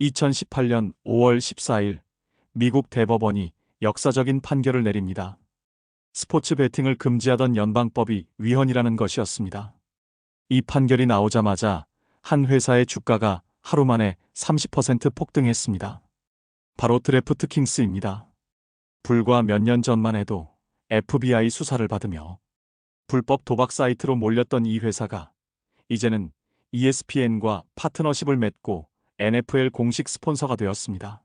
2018년 5월 14일 미국 대법원이 역사적인 판결을 내립니다. 스포츠 베팅을 금지하던 연방법이 위헌이라는 것이었습니다. 이 판결이 나오자마자 한 회사의 주가가 하루 만에 30% 폭등했습니다. 바로 드래프트킹스입니다. 불과 몇 년 전만 해도 FBI 수사를 받으며 불법 도박 사이트로 몰렸던 이 회사가 이제는 ESPN과 파트너십을 맺고 NFL 공식 스폰서가 되었습니다.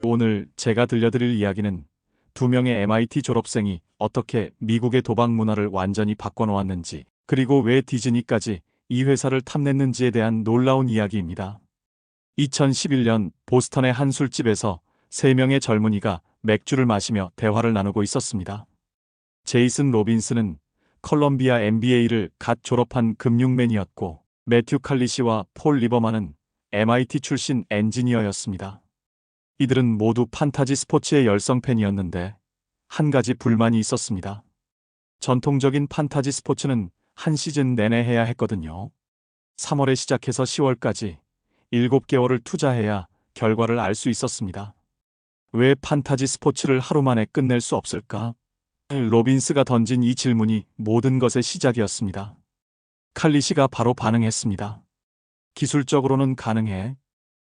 오늘 제가 들려드릴 이야기는 두 명의 MIT 졸업생이 어떻게 미국의 도박 문화를 완전히 바꿔놓았는지, 그리고 왜 디즈니까지 이 회사를 탐냈는지에 대한 놀라운 이야기입니다. 2011년 보스턴의 한 술집에서 세 명의 젊은이가 맥주를 마시며 대화를 나누고 있었습니다. 제이슨 로빈스는 컬럼비아 MBA를 갓 졸업한 금융맨이었고, 매튜 칼리시와 폴 리버만은 MIT 출신 엔지니어였습니다. 이들은 모두 판타지 스포츠의 열성 팬이었는데 한 가지 불만이 있었습니다. 전통적인 판타지 스포츠는 한 시즌 내내 해야 했거든요. 3월에 시작해서 10월까지 7개월을 투자해야 결과를 알 수 있었습니다. 왜 판타지 스포츠를 하루 만에 끝낼 수 없을까? 로빈스가 던진 이 질문이 모든 것의 시작이었습니다. 칼리시가 바로 반응했습니다. 기술적으로는 가능해.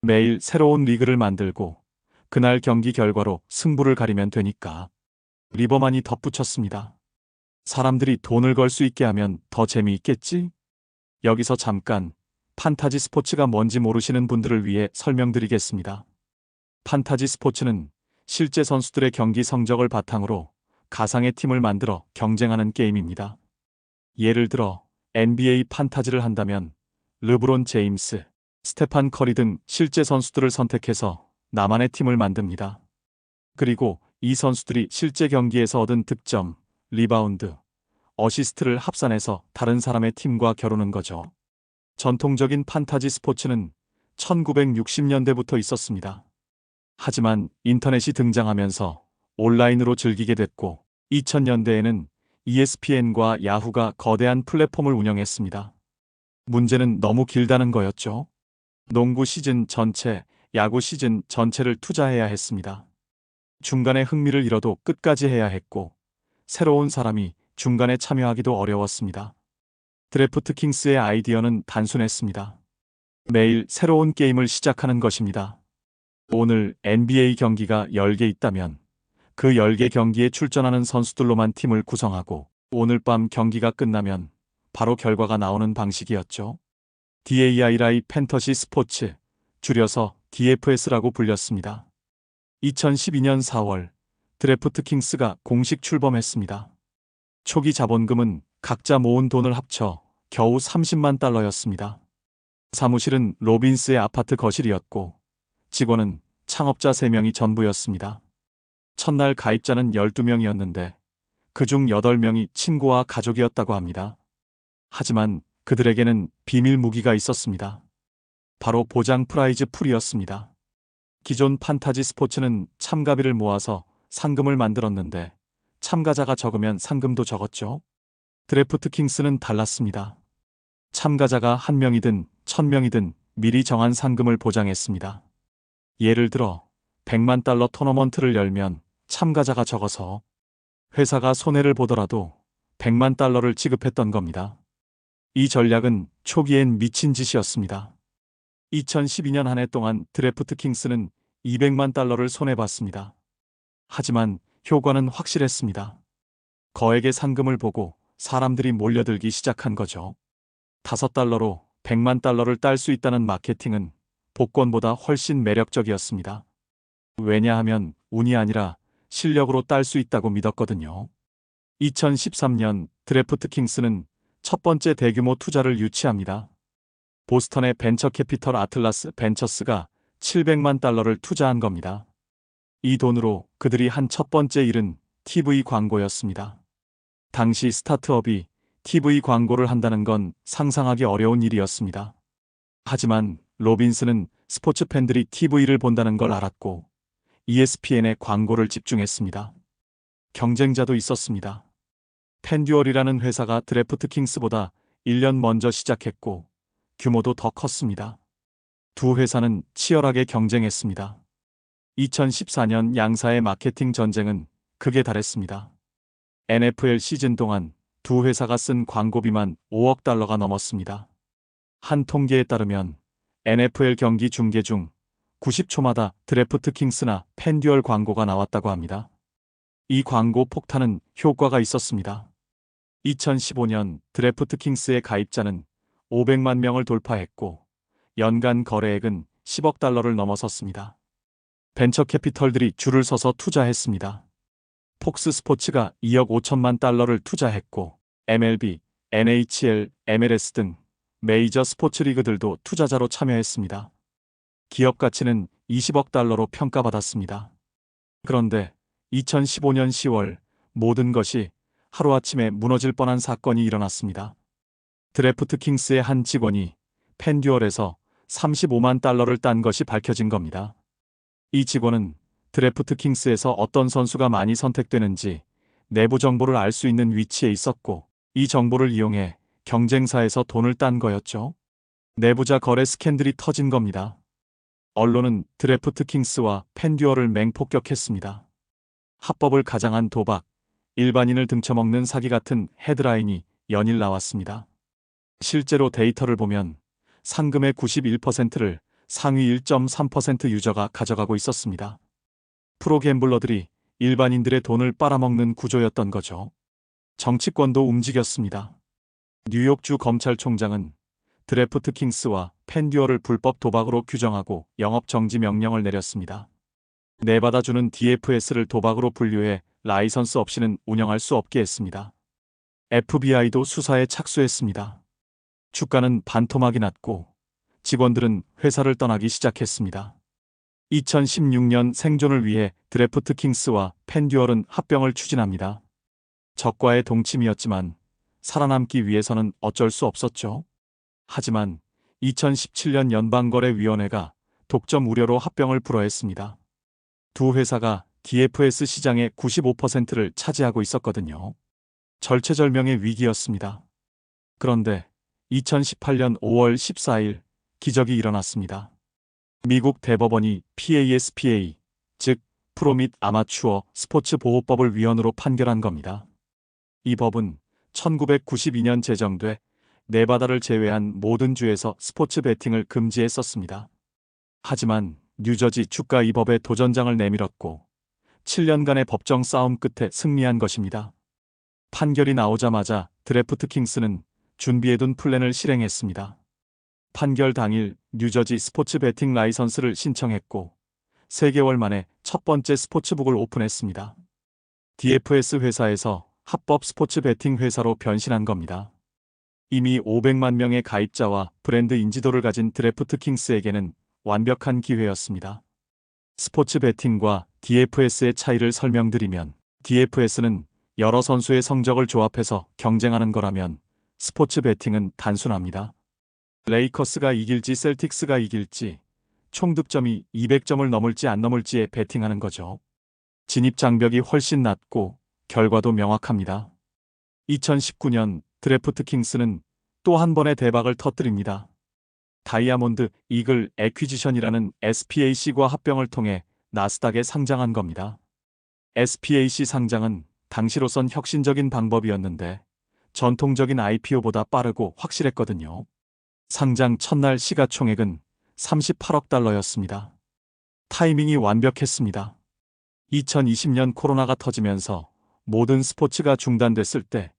매일 새로운 리그를 만들고 그날 경기 결과로 승부를 가리면 되니까. 리버만이 덧붙였습니다. 사람들이 돈을 걸 수 있게 하면 더 재미있겠지? 여기서 잠깐 판타지 스포츠가 뭔지 모르시는 분들을 위해 설명드리겠습니다. 판타지 스포츠는 실제 선수들의 경기 성적을 바탕으로 가상의 팀을 만들어 경쟁하는 게임입니다. 예를 들어 NBA 판타지를 한다면 르브론 제임스, 스테판 커리 등 실제 선수들을 선택해서 나만의 팀을 만듭니다. 그리고 이 선수들이 실제 경기에서 얻은 득점, 리바운드, 어시스트를 합산해서 다른 사람의 팀과 겨루는 거죠. 전통적인 판타지 스포츠는 1960년대부터 있었습니다. 하지만 인터넷이 등장하면서 온라인으로 즐기게 됐고 2000년대에는 ESPN과 야후가 거대한 플랫폼을 운영했습니다. 문제는 너무 길다는 거였죠. 농구 시즌 전체, 야구 시즌 전체를 투자해야 했습니다. 중간에 흥미를 잃어도 끝까지 해야 했고 새로운 사람이 중간에 참여하기도 어려웠습니다. 드래프트킹스의 아이디어는 단순했습니다. 매일 새로운 게임을 시작하는 것입니다. 오늘 NBA 경기가 10개 있다면 그 10개 경기에 출전하는 선수들로만 팀을 구성하고 오늘 밤 경기가 끝나면 바로 결과가 나오는 방식이었죠. DAI라이 팬터시 스포츠, 줄여서 DFS라고 불렸습니다. 2012년 4월 드래프트킹스가 공식 출범했습니다. 초기 자본금은 각자 모은 돈을 합쳐 겨우 30만 달러였습니다. 사무실은 로빈스의 아파트 거실이었고 직원은 창업자 3명이 전부였습니다. 첫날 가입자는 12명이었는데 그중 8명이 친구와 가족이었다고 합니다. 하지만 그들에게는 비밀 무기가 있었습니다. 바로 보장 프라이즈 풀이었습니다. 기존 판타지 스포츠는 참가비를 모아서 상금을 만들었는데 참가자가 적으면 상금도 적었죠. 드래프트킹스는 달랐습니다. 참가자가 1명이든 1000명이든 미리 정한 상금을 보장했습니다. 예를 들어 100만 달러 토너먼트를 열면 참가자가 적어서 회사가 손해를 보더라도 100만 달러를 지급했던 겁니다. 이 전략은 초기엔 미친 짓이었습니다. 2012년 한 해 동안 드래프트킹스는 200만 달러를 손해봤습니다. 하지만 효과는 확실했습니다. 거액의 상금을 보고 사람들이 몰려들기 시작한 거죠. 5달러로 100만 달러를 딸 수 있다는 마케팅은 복권보다 훨씬 매력적이었습니다. 왜냐하면 운이 아니라 실력으로 딸 수 있다고 믿었거든요. 2013년 드래프트킹스는 첫 번째 대규모 투자를 유치합니다. 보스턴의 벤처 캐피털 아틀라스 벤처스가 700만 달러를 투자한 겁니다. 이 돈으로 그들이 한 첫 번째 일은 TV 광고였습니다. 당시 스타트업이 TV 광고를 한다는 건 상상하기 어려운 일이었습니다. 하지만 로빈스는 스포츠 팬들이 TV를 본다는 걸 알았고 ESPN에 광고를 집중했습니다. 경쟁자도 있었습니다. 팬듀얼이라는 회사가 드래프트킹스보다 1년 먼저 시작했고 규모도 더 컸습니다. 두 회사는 치열하게 경쟁했습니다. 2014년 양사의 마케팅 전쟁은 극에 달했습니다. NFL 시즌 동안 두 회사가 쓴 광고비만 5억 달러가 넘었습니다. 한 통계에 따르면 NFL 경기 중계 중 90초마다 드래프트 킹스나 팬듀얼 광고가 나왔다고 합니다. 이 광고 폭탄은 효과가 있었습니다. 2015년 드래프트 킹스의 가입자는 500만 명을 돌파했고 연간 거래액은 10억 달러를 넘어섰습니다. 벤처 캐피털들이 줄을 서서 투자했습니다. 폭스 스포츠가 2억 5천만 달러를 투자했고 MLB, NHL, MLS 등 메이저 스포츠 리그들도 투자자로 참여했습니다. 기업 가치는 20억 달러로 평가받았습니다. 그런데 2015년 10월 모든 것이 하루아침에 무너질 뻔한 사건이 일어났습니다. 드래프트 킹스의 한 직원이 팬듀얼에서 35만 달러를 딴 것이 밝혀진 겁니다. 이 직원은 드래프트 킹스에서 어떤 선수가 많이 선택되는지 내부 정보를 알 수 있는 위치에 있었고 이 정보를 이용해 경쟁사에서 돈을 딴 거였죠. 내부자 거래 스캔들이 터진 겁니다. 언론은 드래프트 킹스와 팬듀얼을 맹폭격했습니다. 합법을 가장한 도박, 일반인을 등쳐먹는 사기 같은 헤드라인이 연일 나왔습니다. 실제로 데이터를 보면 상금의 91%를 상위 1.3% 유저가 가져가고 있었습니다. 프로갬블러들이 일반인들의 돈을 빨아먹는 구조였던 거죠. 정치권도 움직였습니다. 뉴욕주 검찰총장은 드래프트 킹스와 팬듀얼을 불법 도박으로 규정하고 영업 정지 명령을 내렸습니다. 네바다주는 DFS를 도박으로 분류해 라이선스 없이는 운영할 수 없게 했습니다. FBI도 수사에 착수했습니다. 주가는 반토막이 났고 직원들은 회사를 떠나기 시작했습니다. 2016년 생존을 위해 드래프트 킹스와 팬듀얼은 합병을 추진합니다. 적과의 동침이었지만 살아남기 위해서는 어쩔 수 없었죠. 하지만 2017년 연방거래위원회가 독점 우려로 합병을 불허했습니다. 두 회사가 DFS 시장의 95%를 차지하고 있었거든요. 절체절명의 위기였습니다. 그런데 2018년 5월 14일 기적이 일어났습니다. 미국 대법원이 PASPA, 즉 프로 및 아마추어 스포츠 보호법을 위헌으로 판결한 겁니다. 이 법은 1992년 제정돼 네바다를 제외한 모든 주에서 스포츠 베팅을 금지했었습니다. 하지만 뉴저지 주가 이 법에 도전장을 내밀었고 7년간의 법정 싸움 끝에 승리한 것입니다. 판결이 나오자마자 드래프트 킹스는 준비해둔 플랜을 실행했습니다. 판결 당일 뉴저지 스포츠 베팅 라이선스를 신청했고 3개월 만에 첫 번째 스포츠북을 오픈했습니다. DFS 회사에서 합법 스포츠 베팅 회사로 변신한 겁니다. 이미 500만 명의 가입자와 브랜드 인지도를 가진 드래프트 킹스에게는 완벽한 기회였습니다. 스포츠 베팅과 DFS의 차이를 설명드리면 DFS는 여러 선수의 성적을 조합해서 경쟁하는 거라면 스포츠 베팅은 단순합니다. 레이커스가 이길지 셀틱스가 이길지 총 득점이 200점을 넘을지 안 넘을지에 베팅하는 거죠. 진입 장벽이 훨씬 낮고 결과도 명확합니다. 2019년 드래프트 킹스는 또 한 번의 대박을 터뜨립니다. 다이아몬드 이글 애퀴지션이라는 SPAC과 합병을 통해 나스닥에 상장한 겁니다. SPAC 상장은 당시로선 혁신적인 방법이었는데 전통적인 IPO보다 빠르고 확실했거든요. 상장 첫날 시가총액은 38억 달러였습니다. 타이밍이 완벽했습니다. 2020년 코로나가 터지면서 모든 스포츠가 중단됐을 때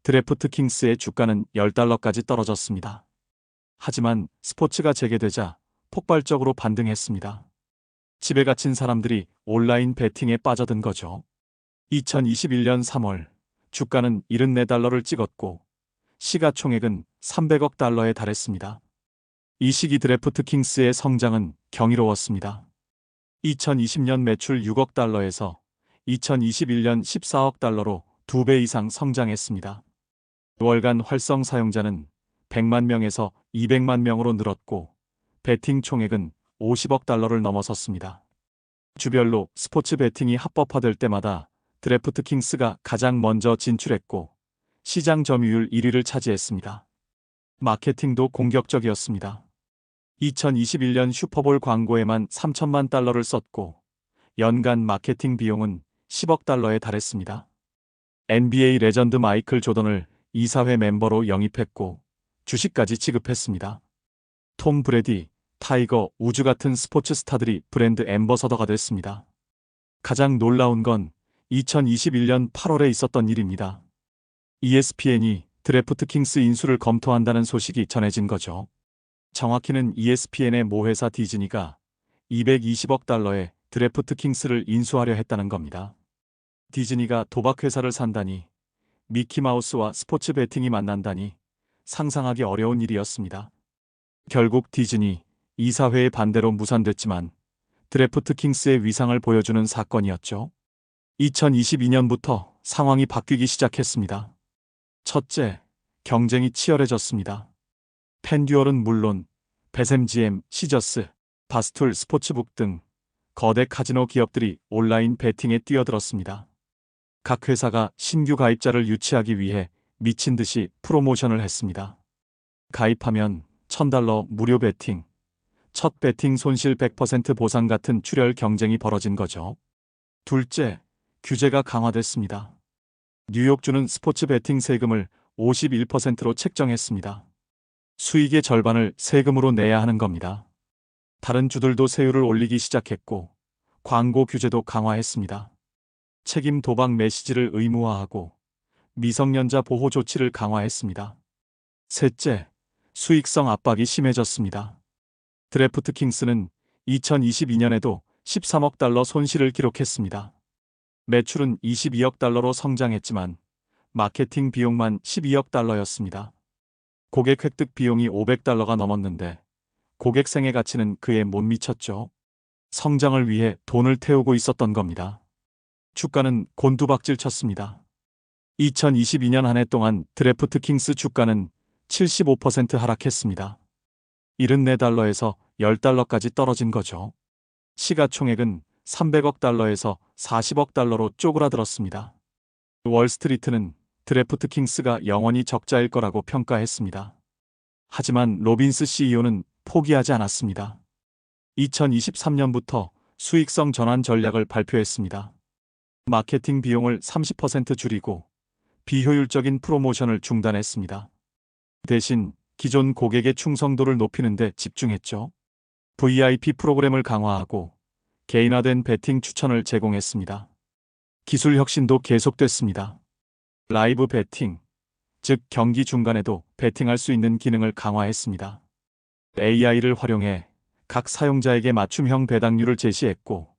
드래프트 킹스의 주가는 10달러까지 떨어졌습니다. 하지만 스포츠가 재개되자 폭발적으로 반등했습니다. 집에 갇힌 사람들이 온라인 베팅에 빠져든 거죠. 2021년 3월 주가는 74달러를 찍었고 시가총액은 300억 달러에 달했습니다. 이 시기 드래프트 킹스의 성장은 경이로웠습니다. 2020년 매출 6억 달러에서 2021년 14억 달러로 2배 이상 성장했습니다. 월간 활성 사용자는 100만 명에서 200만 명으로 늘었고 베팅 총액은 50억 달러를 넘어섰습니다. 주별로 스포츠 베팅이 합법화될 때마다 드래프트 킹스가 가장 먼저 진출했고 시장 점유율 1위를 차지했습니다. 마케팅도 공격적이었습니다. 2021년 슈퍼볼 광고에만 3천만 달러를 썼고 연간 마케팅 비용은 10억 달러에 달했습니다. NBA 레전드 마이클 조던을 이사회 멤버로 영입했고 주식까지 지급했습니다. 톰 브래디, 타이거, 우즈 같은 스포츠 스타들이 브랜드 앰버서더가 됐습니다. 가장 놀라운 건 2021년 8월에 있었던 일입니다. ESPN이 드래프트 킹스 인수를 검토한다는 소식이 전해진 거죠. 정확히는 ESPN의 모회사 디즈니가 220억 달러에 드래프트 킹스를 인수하려 했다는 겁니다. 디즈니가 도박회사를 산다니, 미키마우스와 스포츠 베팅이 만난다니 상상하기 어려운 일이었습니다. 결국 디즈니 이사회의 반대로 무산됐지만 드래프트 킹스의 위상을 보여주는 사건이었죠. 2022년부터 상황이 바뀌기 시작했습니다. 첫째, 경쟁이 치열해졌습니다. 팬듀얼은 물론 배샘GM, 시저스, 바스툴 스포츠북 등 거대 카지노 기업들이 온라인 베팅에 뛰어들었습니다. 각 회사가 신규 가입자를 유치하기 위해 미친 듯이 프로모션을 했습니다. 가입하면 $1,000 무료 베팅, 첫 베팅 손실 100% 보상 같은 출혈 경쟁이 벌어진 거죠. 둘째, 규제가 강화됐습니다. 뉴욕주는 스포츠 베팅 세금을 51%로 책정했습니다. 수익의 절반을 세금으로 내야 하는 겁니다. 다른 주들도 세율을 올리기 시작했고 광고 규제도 강화했습니다. 책임 도박 메시지를 의무화하고 미성년자 보호 조치를 강화했습니다. 셋째, 수익성 압박이 심해졌습니다. 드래프트 킹스는 2022년에도 13억 달러 손실을 기록했습니다. 매출은 22억 달러로 성장했지만 마케팅 비용만 12억 달러였습니다. 고객 획득 비용이 500달러가 넘었는데 고객 생애 가치는 그에 못 미쳤죠. 성장을 위해 돈을 태우고 있었던 겁니다. 주가는 곤두박질 쳤습니다. 2022년 한 해 동안 드래프트 킹스 주가는 75% 하락했습니다. 74달러에서 10달러까지 떨어진 거죠. 시가총액은 300억 달러에서 40억 달러로 쪼그라들었습니다. 월스트리트는 드래프트 킹스가 영원히 적자일 거라고 평가했습니다. 하지만 로빈스 CEO는 포기하지 않았습니다. 2023년부터 수익성 전환 전략을 발표했습니다. 마케팅 비용을 30% 줄이고 비효율적인 프로모션을 중단했습니다. 대신 기존 고객의 충성도를 높이는 데 집중했죠. VIP 프로그램을 강화하고 개인화된 베팅 추천을 제공했습니다. 기술 혁신도 계속됐습니다. 라이브 베팅, 즉 경기 중간에도 베팅할 수 있는 기능을 강화했습니다. AI를 활용해 각 사용자에게 맞춤형 배당률을 제시했고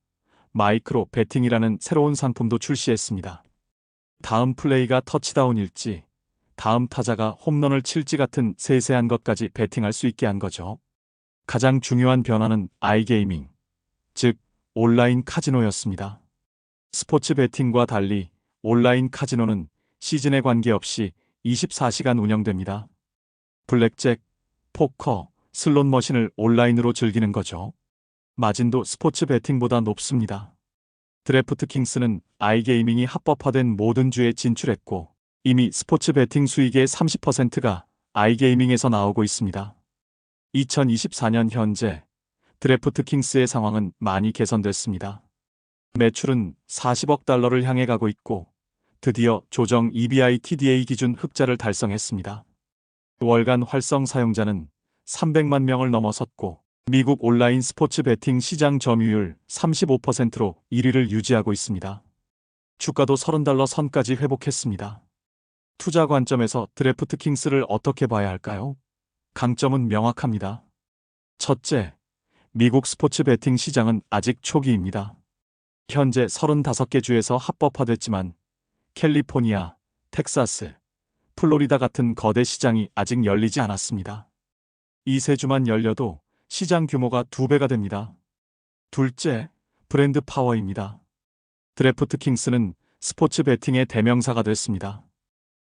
마이크로 베팅이라는 새로운 상품도 출시했습니다. 다음 플레이가 터치다운일지, 다음 타자가 홈런을 칠지 같은 세세한 것까지 베팅할 수 있게 한 거죠. 가장 중요한 변화는 아이게이밍, 즉 온라인 카지노였습니다. 스포츠 베팅과 달리 온라인 카지노는 시즌에 관계없이 24시간 운영됩니다. 블랙잭, 포커, 슬롯 머신을 온라인으로 즐기는 거죠. 마진도 스포츠 베팅보다 높습니다. 드래프트 킹스는 아이게이밍이 합법화된 모든 주에 진출했고 이미 스포츠 베팅 수익의 30%가 아이게이밍에서 나오고 있습니다. 2024년 현재 드래프트 킹스의 상황은 많이 개선됐습니다. 매출은 40억 달러를 향해 가고 있고 드디어 조정 EBITDA 기준 흑자를 달성했습니다. 월간 활성 사용자는 300만 명을 넘어섰고 미국 온라인 스포츠 베팅 시장 점유율 35%로 1위를 유지하고 있습니다. 주가도 $30 선까지 회복했습니다. 투자 관점에서 드래프트 킹스를 어떻게 봐야 할까요? 강점은 명확합니다. 첫째, 미국 스포츠 베팅 시장은 아직 초기입니다. 현재 35개 주에서 합법화됐지만 캘리포니아, 텍사스, 플로리다 같은 거대 시장이 아직 열리지 않았습니다. 이 세 주만 열려도 시장 규모가 2배가 됩니다. 둘째, 브랜드 파워입니다. 드래프트 킹스는 스포츠 베팅의 대명사가 됐습니다.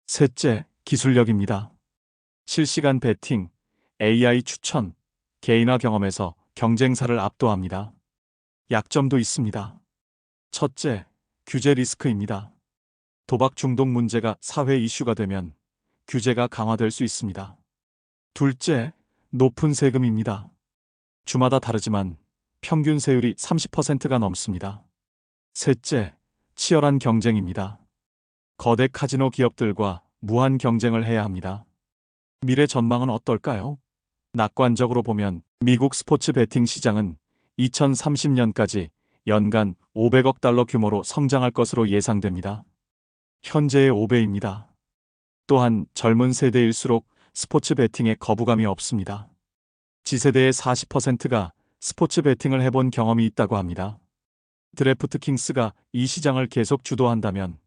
셋째, 기술력입니다. 실시간 베팅, AI 추천, 개인화 경험에서 경쟁사를 압도합니다. 약점도 있습니다. 첫째, 규제 리스크입니다. 도박 중독 문제가 사회 이슈가 되면 규제가 강화될 수 있습니다. 둘째, 높은 세금입니다. 주마다 다르지만 평균 세율이 30%가 넘습니다. 셋째, 치열한 경쟁입니다. 거대 카지노 기업들과 무한 경쟁을 해야 합니다. 미래 전망은 어떨까요? 낙관적으로 보면 미국 스포츠 베팅 시장은 2030년까지 연간 500억 달러 규모로 성장할 것으로 예상됩니다. 현재의 5배입니다. 또한 젊은 세대일수록 스포츠 베팅에 거부감이 없습니다. 지세대의 40%가 스포츠 베팅을 해본 경험이 있다고 합니다. 드래프트킹스가 이 시장을 계속 주도한다면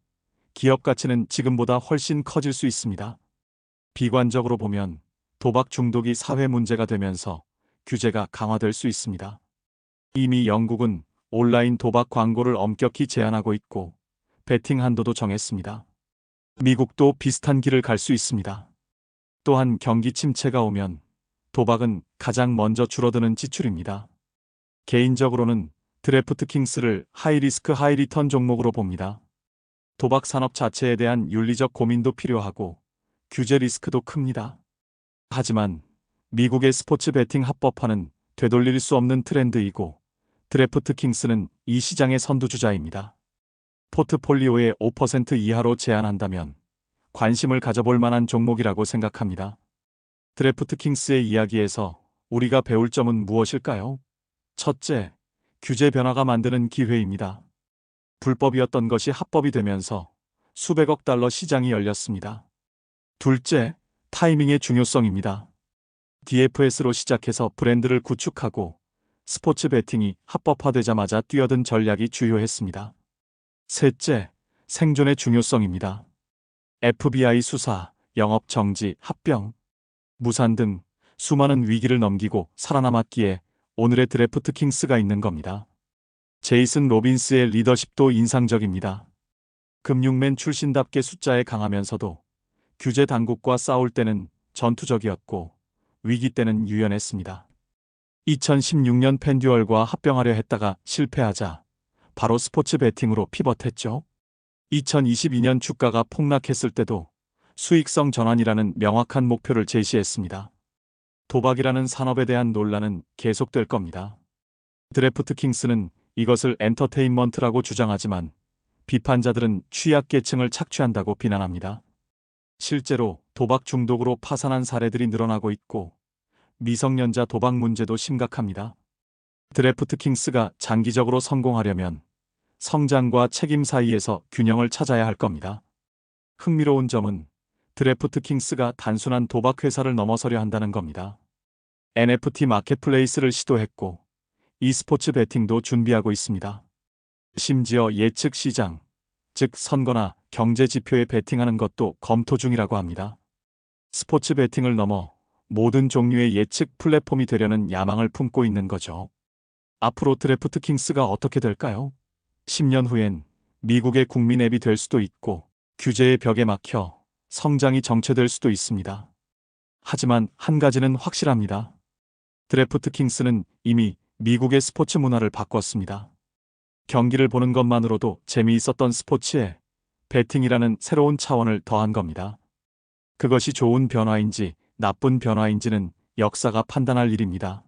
기업 가치는 지금보다 훨씬 커질 수 있습니다. 비관적으로 보면 도박 중독이 사회 문제가 되면서 규제가 강화될 수 있습니다. 이미 영국은 온라인 도박 광고를 엄격히 제한하고 있고 베팅 한도도 정했습니다. 미국도 비슷한 길을 갈 수 있습니다. 또한 경기 침체가 오면 도박은 가장 먼저 줄어드는 지출입니다. 개인적으로는 드래프트킹스를 하이리스크 하이리턴 종목으로 봅니다. 도박 산업 자체에 대한 윤리적 고민도 필요하고 규제 리스크도 큽니다. 하지만 미국의 스포츠 베팅 합법화는 되돌릴 수 없는 트렌드이고 드래프트킹스는 이 시장의 선두주자입니다. 포트폴리오의 5% 이하로 제한한다면 관심을 가져볼 만한 종목이라고 생각합니다. 드래프트킹스의 이야기에서 우리가 배울 점은 무엇일까요? 첫째, 규제 변화가 만드는 기회입니다. 불법이었던 것이 합법이 되면서 수백억 달러 시장이 열렸습니다. 둘째, 타이밍의 중요성입니다. DFS로 시작해서 브랜드를 구축하고 스포츠 베팅이 합법화되자마자 뛰어든 전략이 주요했습니다. 셋째, 생존의 중요성입니다. FBI 수사, 영업 정지, 합병, 무산 등 수많은 위기를 넘기고 살아남았기에 오늘의 드래프트킹스가 있는 겁니다. 제이슨 로빈스의 리더십도 인상적입니다. 금융맨 출신답게 숫자에 강하면서도 규제 당국과 싸울 때는 전투적이었고 위기 때는 유연했습니다. 2016년 펜듀얼과 합병하려 했다가 실패하자 바로 스포츠 베팅으로 피벗했죠. 2022년 주가가 폭락했을 때도 수익성 전환이라는 명확한 목표를 제시했습니다. 도박이라는 산업에 대한 논란은 계속될 겁니다. 드래프트킹스는 이것을 엔터테인먼트라고 주장하지만 비판자들은 취약계층을 착취한다고 비난합니다. 실제로 도박 중독으로 파산한 사례들이 늘어나고 있고 미성년자 도박 문제도 심각합니다. 드래프트킹스가 장기적으로 성공하려면 성장과 책임 사이에서 균형을 찾아야 할 겁니다. 흥미로운 점은 드래프트킹스가 단순한 도박 회사를 넘어서려 한다는 겁니다. NFT 마켓플레이스를 시도했고 e스포츠 베팅도 준비하고 있습니다. 심지어 예측 시장, 즉 선거나 경제 지표에 베팅하는 것도 검토 중이라고 합니다. 스포츠 베팅을 넘어 모든 종류의 예측 플랫폼이 되려는 야망을 품고 있는 거죠. 앞으로 드래프트킹스가 어떻게 될까요? 10년 후엔 미국의 국민 앱이 될 수도 있고 규제의 벽에 막혀 성장이 정체될 수도 있습니다. 하지만 한 가지는 확실합니다. 드래프트킹스는 이미 미국의 스포츠 문화를 바꿨습니다. 경기를 보는 것만으로도 재미있었던 스포츠에 베팅이라는 새로운 차원을 더한 겁니다. 그것이 좋은 변화인지 나쁜 변화인지는 역사가 판단할 일입니다.